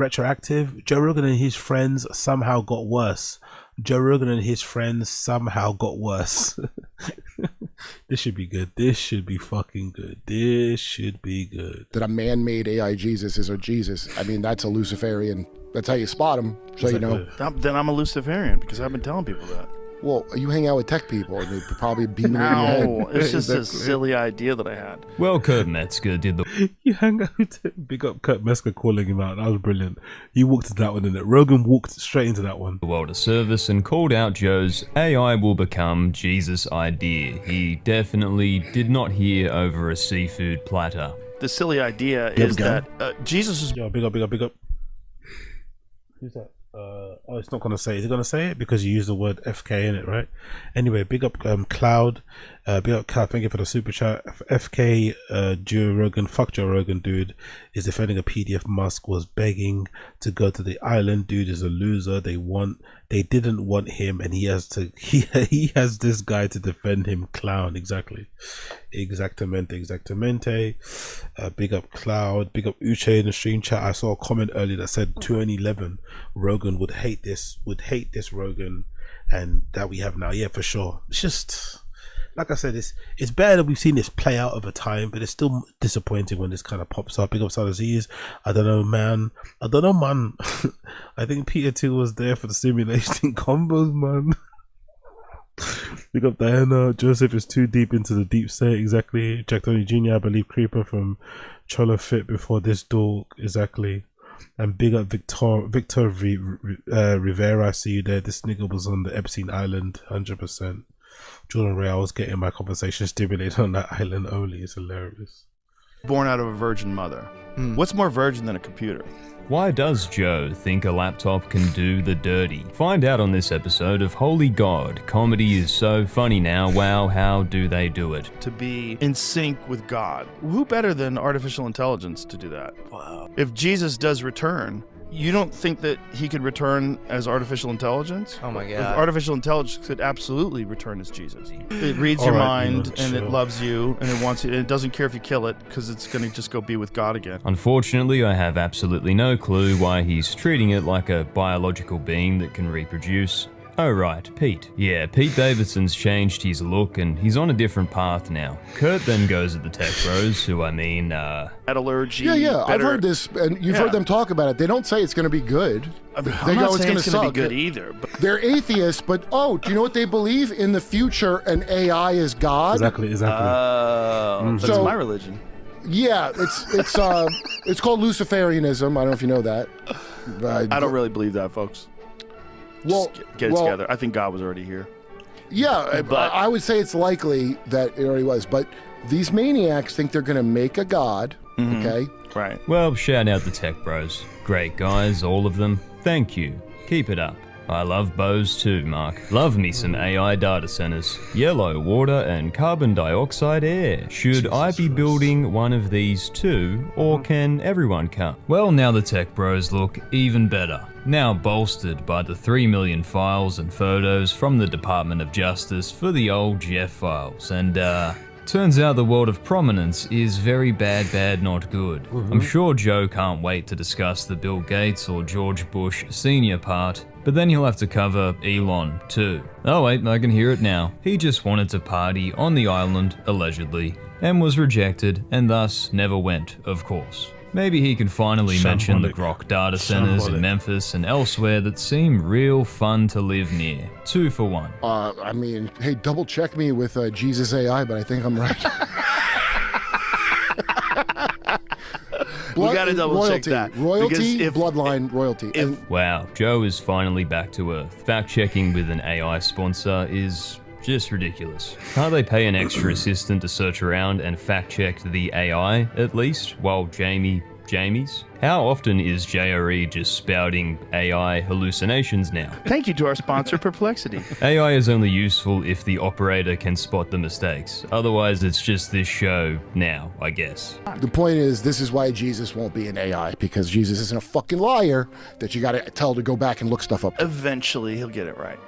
Retroactive. Joe Rogan and his friends somehow got worse. Joe Rogan and his friends somehow got worse. This should be good. This should be fucking good. This should be good. That a man-made AI Jesus is a Jesus. I mean, that's a Luciferian. That's how you spot him, so you know. Then I'm a Luciferian because I've been telling people that. Well, you hang out with tech people, and they probably beam it in your head. No, it's just a silly idea that I had. Well, Kurt Metzger did the... You hang out with... Big up Kurt Metzger calling him out. That was brilliant. He walked into that one, didn't it? Rogan walked straight into that one. world of service and called out Joe's AI will become Jesus idea. He definitely did not hear over a seafood platter. The silly idea is that Jesus is... Yo, big up, big up, big up. Who's that? Oh, it's not gonna say. Is it gonna say it because you use the word FK in it, right? Anyway, big up Cloud. Big up Cloud. Thank you for the super chat. FK Joe Rogan. Fuck Joe Rogan, dude. Is defending a PDF. Musk was begging to go to the island. Dude is a loser. They didn't want him, and he has to. He has this guy to defend him. Clown. Exactly. Exactamente. Big up Cloud. Big up Uche in the stream chat. I saw a comment earlier that said 2011 Rogan would hate this Rogan, and that we have now. Yeah, for sure. It's just like I said, it's better that we've seen this play out over time, but it's still disappointing when this kind of pops up. Big up Salazar. I don't know, man. I think Peter 2 was there for the simulation combos, man. Big up Diana. Joseph is too deep into the deep state. Exactly. Jack Tony Jr. I believe Creeper from Cholo Fit before this duel. Exactly. And big up Victor Rivera. I see you there. This nigga was on the Epstein Island, 100%. Jordan Ray, I was getting my conversation stimulated on that island only. It's hilarious. born out of a virgin mother. What's more virgin than a computer? Why does Joe think a laptop can do the dirty? Find out on this episode of Holy God. Comedy is so funny now. Wow, how do they do it? To be in sync with God. Who better than artificial intelligence to do that? Wow. If Jesus does return, you don't think that he could return as artificial intelligence? Oh my God. Artificial intelligence could absolutely return as Jesus. It reads your mind and it loves you and it wants you. And it doesn't care if you kill it because it's going to just go be with God again. Unfortunately, I have absolutely no clue why he's treating it like a biological being that can reproduce. Oh right, Pete. Yeah, Pete Davidson's changed his look and he's on a different path now. Kurt then goes at the tech bros, who Metallurgy. Yeah, I've heard this, and you've heard them talk about it. They don't say it's going to be good. I'm They not go, it's saying going it's to going to suck. be good either. But They're atheists, but do you know what they believe? In the future, an AI is God. Exactly. that's So- my religion. Yeah, it's called Luciferianism. I don't know if you know that. But, I don't really believe that, folks. Well, Just get it together. I think God was already here. Yeah, But- I would say it's likely that it already was. But these maniacs think they're going to make a God, okay? Right. well, shout out the tech bros. Great guys, all of them. Thank you. Keep it up. I love bows too, Mark. Love me some AI data centers. Yellow water and carbon dioxide air. Should I be building one of these too, or can everyone come? Well, now the tech bros look even better. Now bolstered by the 3 million files and photos from the Department of Justice for the old Jeff files, and turns out the world of prominence is very bad, not good. I'm sure Joe can't wait to discuss the Bill Gates or George Bush Sr. part, but then he'll have to cover Elon too. Oh wait, I can hear it now. He just wanted to party on the island, allegedly, and was rejected, and thus never went, of course. Maybe he can finally mention the Grok data centers in Memphis and elsewhere that seem real fun to live near. 2 for 1. I mean, hey, double check me with Jesus AI, but I think I'm right. We gotta double check that. Royalty, Because if- bloodline, royalty. Wow, Joe is finally back to Earth. Fact-checking with an AI sponsor is just ridiculous. Can't they pay an extra assistant to search around and fact-check the AI, at least, while Jamie's? How often is JRE just spouting AI hallucinations now? Thank you to our sponsor, Perplexity. AI is only useful if the operator can spot the mistakes. Otherwise, it's just this show now, I guess. The point is, this is why Jesus won't be an AI, because Jesus isn't a fucking liar that you got to tell to go back and look stuff up. Eventually, he'll get it right.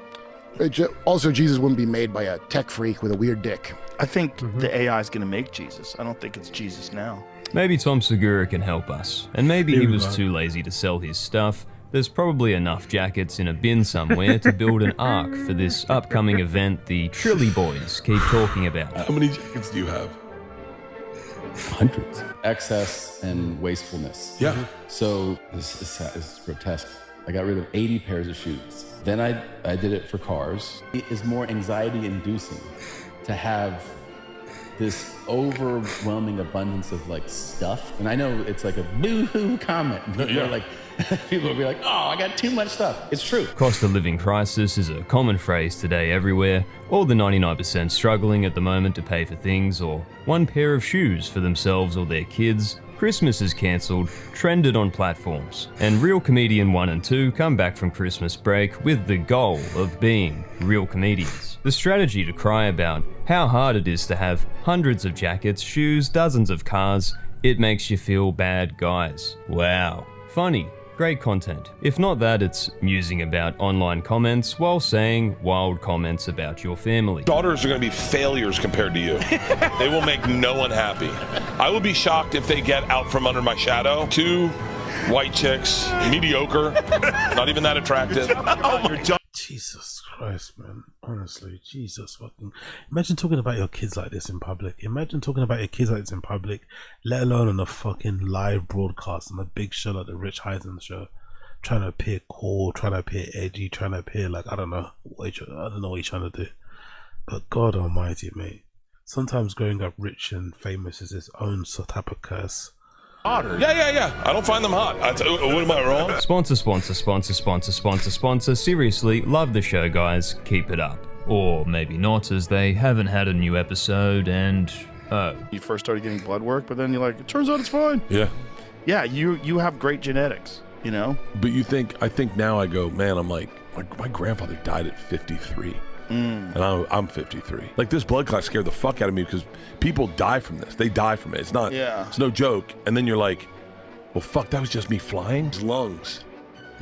Also, Jesus wouldn't be made by a tech freak with a weird dick. I think the AI is going to make Jesus. I don't think it's Jesus now. Maybe Tom Segura can help us, and maybe he Here we was go. too lazy to sell his stuff. There's probably enough jackets in a bin somewhere to build an ark for this upcoming event the Trilly Boys keep talking about. How many jackets do you have? Hundreds. Excess and wastefulness. Yeah. So this is grotesque. I got rid of 80 pairs of shoes. Then I did it for cars. It is more anxiety inducing to have this overwhelming abundance of like stuff. And I know it's like a boo-hoo comment. People will be like, oh, I got too much stuff. It's true. Cost of living crisis is a common phrase today everywhere. All the 99% struggling at the moment to pay for things, or one pair of shoes for themselves or their kids. Christmas is cancelled, trended on platforms, and Real Comedian 1 and 2 come back from Christmas break with the goal of being real comedians. The strategy to cry about how hard it is to have hundreds of jackets, shoes, dozens of cars, it makes you feel bad, guys. Wow. Funny. Great content. If not that, it's musing about online comments while saying wild comments about your family. Daughters are going to be failures compared to you. They will make no one happy. I will be shocked if they get out from under my shadow. 2 white chicks, mediocre, not even that attractive. Jesus Christ, man. Honestly, Jesus fucking. Imagine talking about your kids like this in public. Imagine talking about your kids like this in public, let alone on a fucking live broadcast on a big show like the Rich Eisen show. Trying to appear cool, trying to appear edgy, trying to appear like, I don't know what you're trying to do. But God almighty, mate. Sometimes growing up rich and famous is its own type of curse. Yeah. I don't find them hot. What am I wrong? Sponsor. Seriously, love the show, guys. Keep it up. Or maybe not, as they haven't had a new episode and... You first started getting blood work, but then you're like, it turns out it's fine. Yeah. Yeah, you have great genetics, you know? But I think now I go, man, I'm like, my grandfather died at 53. And I'm 53. Like, this blood clot scared the fuck out of me because people die from this. They die from it. It's not, It's no joke. And then you're like, well, fuck, that was just me flying? His lungs.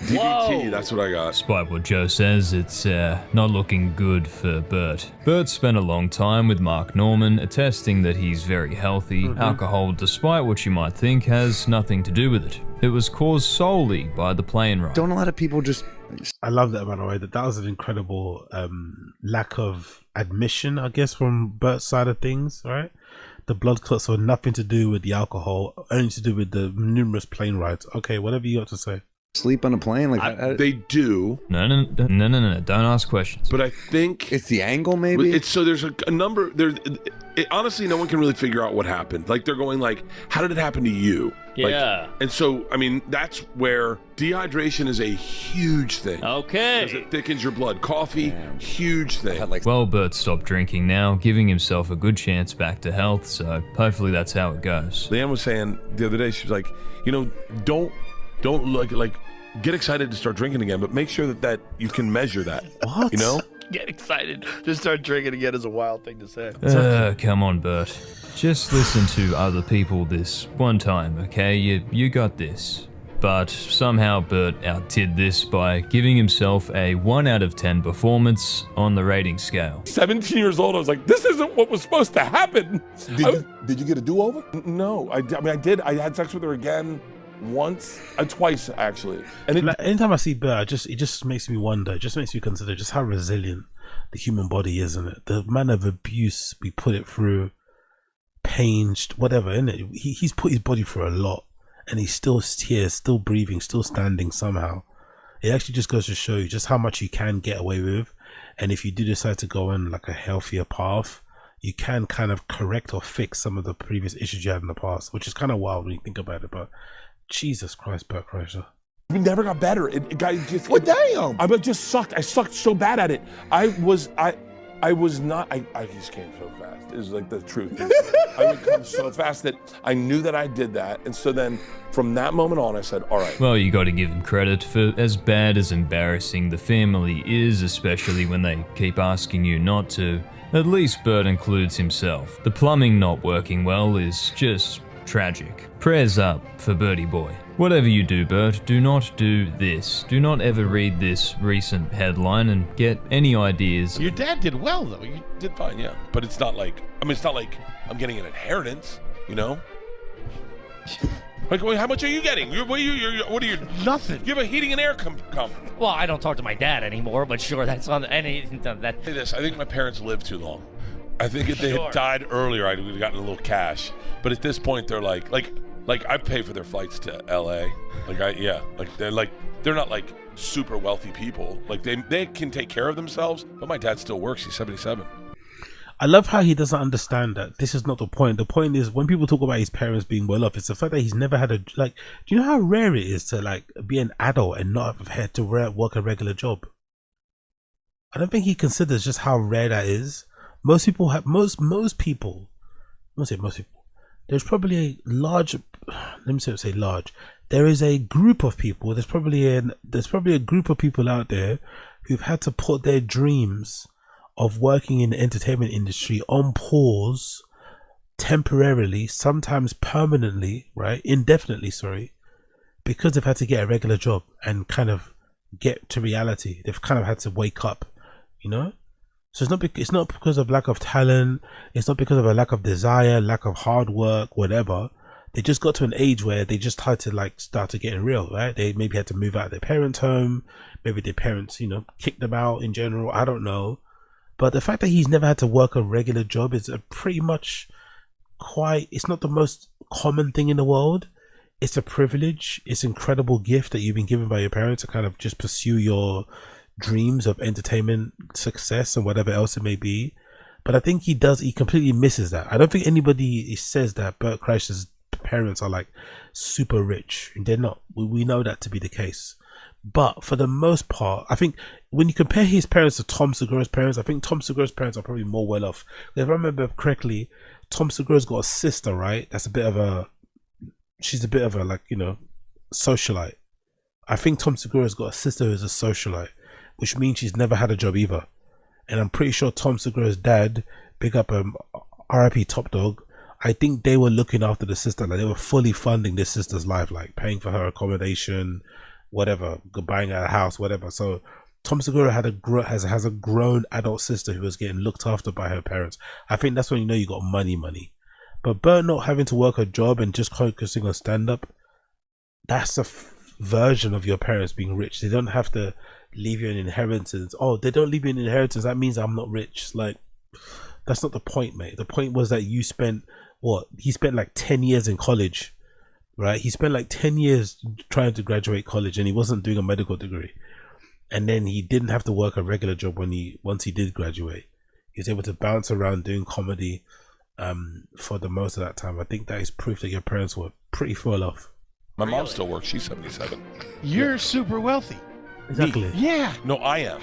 DVT, that's what I got. Despite what Joe says, it's not looking good for Bert. Bert spent a long time with Mark Norman, attesting that he's very healthy. Alcohol, despite what you might think, has nothing to do with it. It was caused solely by the plane ride. Don't a lot of people just... I love that, by the way. That was an incredible lack of admission, I guess, from Bert's side of things, right? The blood clots were nothing to do with the alcohol, only to do with the numerous plane rides. Okay, whatever you got to say. Sleep on a plane? Like They do. No, don't ask questions. But I think... It's the angle, maybe? So there's a number... honestly, no one can really figure out what happened. Like, they're going like, how did it happen to you? Yeah. And so, I mean, that's where dehydration is a huge thing. Okay. Because it thickens your blood. Coffee, huge thing. Well, Bert stopped drinking now, giving himself a good chance back to health, so hopefully that's how it goes. Leanne was saying the other day, she was like, don't like get excited to start drinking again, but make sure that you can measure that. What? Get excited to start drinking again is a wild thing to say. Come on, Bert. Just listen to other people this one time, okay? You got this. But somehow Bert outdid this by giving himself a 1 out of 10 performance on the rating scale. 17 years old, I was like, this isn't what was supposed to happen. Did you get a do-over? No, I did. I had sex with her again twice actually. And Like, anytime I see Bert, it just makes me wonder. It just makes me consider just how resilient the human body is, isn't it? The amount of abuse we put it through, pain, whatever, isn't it? He's put his body through a lot, and he's still here, still breathing, still standing somehow. It actually just goes to show you just how much you can get away with, and if you do decide to go on like a healthier path, you can kind of correct or fix some of the previous issues you had in the past, which is kind of wild when you think about it. But Jesus Christ, Bert Kreischer. We never got better. It just... Well, damn! I just sucked. I sucked so bad at it. I just came so fast. It was like the truth. I would come so fast that I knew that I did that. And so then from that moment on, I said, all right. Well, you got to give him credit for as bad as embarrassing the family is, especially when they keep asking you not to. At least Bert includes himself. The plumbing not working well is just Tragic. Prayers up for Bertie boy. Whatever you do, Bert, do not do this. Do not ever read this recent headline and get any ideas. Your dad did well, though. You did fine, yeah. But it's not like, it's not like I'm getting an inheritance, you know? Like, wait, how much are you getting? What are you? Nothing. You have a heating and air company. Well, I don't talk to my dad anymore, but sure, that's on that. Say this, I think my parents lived too long. I think if they had died earlier, I would have gotten a little cash. But at this point, they're like I pay for their flights to LA. They're not like super wealthy people. Like they can take care of themselves, but my dad still works. He's 77. I love how he doesn't understand that this is not the point. The point is when people talk about his parents being well off, it's the fact that he's never had do you know how rare it is to be an adult and not have had to work a regular job? I don't think he considers just how rare that is. Most people have most people. I won't say most people. There's probably a large. Let me say large. There is a group of people. There's probably a group of people out there who've had to put their dreams of working in the entertainment industry on pause temporarily, sometimes permanently, right? Indefinitely, sorry, because they've had to get a regular job and kind of get to reality. They've kind of had to wake up, you know? So it's not because of lack of talent. It's not because of a lack of desire, lack of hard work, whatever. They just got to an age where they just had to start to get real, right? They maybe had to move out of their parents' home. Maybe their parents, kicked them out in general. I don't know. But the fact that he's never had to work a regular job is pretty much it's not the most common thing in the world. It's a privilege. It's an incredible gift that you've been given by your parents to kind of just pursue your dreams of entertainment success and whatever else it may be. But I think he completely misses that. I don't think anybody says that Bert Kreischer's parents are super rich. They're not. We know that to be the case. But for the most part, I think when you compare his parents to Tom Segura's parents, I think Tom Segura's parents are probably more well off. If I remember correctly, Tom Segura's got a sister, right? She's a bit of a socialite. I think Tom Segura's got a sister who's a socialite, which means she's never had a job either. And I'm pretty sure Tom Segura's dad, big up RIP Top Dog, I think they were looking after the sister. They were fully funding this sister's life, paying for her accommodation, whatever, buying her a house, whatever. So Tom Segura has a grown adult sister who was getting looked after by her parents. I think that's when you got money. But Bert not having to work a job and just focusing on stand-up, that's a version of your parents being rich. They don't have to leave you an inheritance. Oh, they don't leave you an inheritance. That means I'm not rich. That's not the point, mate. The point was that you spent he spent 10 years in college, right? He spent 10 years trying to graduate college and he wasn't doing a medical degree. And then he didn't have to work a regular job once he did graduate. He was able to bounce around doing comedy for the most of that time. I think that is proof that your parents were pretty full off. My mom still works. She's 77. You're super wealthy. Exactly. Yeah. No, I am.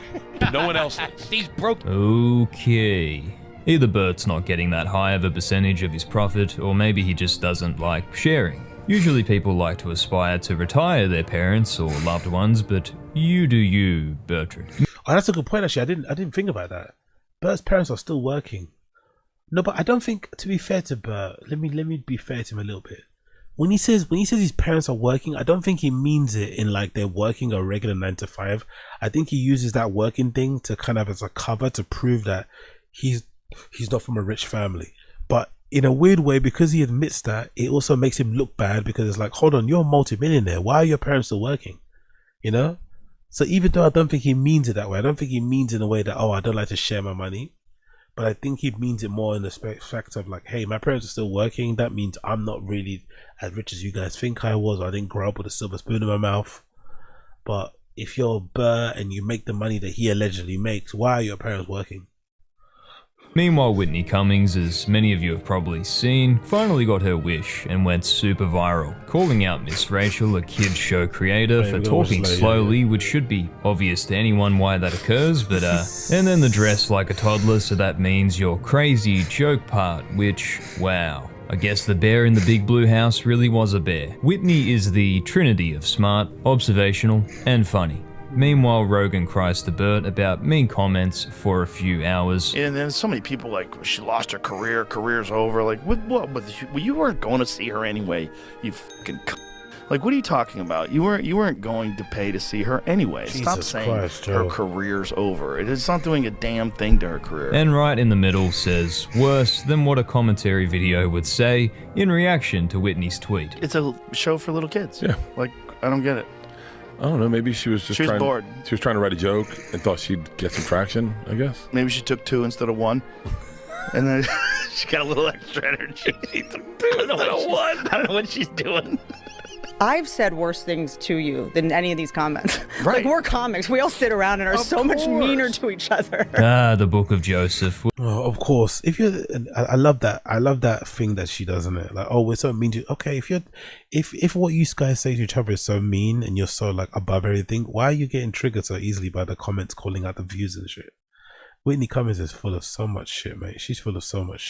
No one else is. He's broke. Okay. Either Bert's not getting that high of a percentage of his profit, or maybe he just doesn't like sharing. Usually people like to aspire to retire their parents or loved ones, but you do you, Bertrand. Oh, that's a good point, actually. I didn't think about that. Bert's parents are still working. No, but I don't think, to be fair to Bert, let me be fair to him a little bit. When he says his parents are working, I don't think he means it in they're working a regular 9 to 5. I think he uses that working thing to kind of as a cover to prove that he's not from a rich family. But in a weird way, because he admits that, it also makes him look bad because it's hold on, you're a multi-millionaire. Why are your parents still working? So even though I don't think he means it that way, I don't think he means in a way that, I don't like to share my money. But I think he means it more in the fact of hey, my parents are still working. That means I'm not really as rich as you guys think I was. I didn't grow up with a silver spoon in my mouth. But if you're Bert and you make the money that he allegedly makes, why are your parents working? Meanwhile, Whitney Cummings, as many of you have probably seen, finally got her wish and went super viral, calling out Miss Rachel, a kids show creator, for talking slowly, which should be obvious to anyone why that occurs, but and then the dress like a toddler, so that means your crazy joke part, which, wow. I guess the bear in the big blue house really was a bear. Whitney is the trinity of smart, observational, and funny. Meanwhile, Rogan cries to Bert about mean comments for a few hours. And then so many people like, she lost her career, career's over. Like, what? Well, you weren't going to see her anyway. You fucking. Like, what are you talking about? You weren't going to pay to see her anyway. Jesus Stop saying Christ, her Joe. career's over. It's not doing a damn thing to her career. And right in the middle says, worse than what a commentary video would say in reaction to Whitney's tweet. It's a show for little kids. Yeah. Like, I don't get it. I don't know. Maybe she was just bored. She was trying to write a joke and thought she'd get some traction, I guess. Maybe she took 2 instead of 1. And then she got a little extra energy. She took 2 instead of 1. I don't know what she's doing. I've said worse things to you than any of these comments. Right. Like, we're comics. We all sit around and are so much meaner to each other. The Book of Joseph. Oh, of course. If you're, I love that. I love that thing that she does in it. Like, oh, we're so mean to. Okay, if what you guys say to each other is so mean and you're so like above everything, why are you getting triggered so easily by the comments calling out the views and shit? Whitney Cummings is full of so much shit, mate. She's full of so much shit.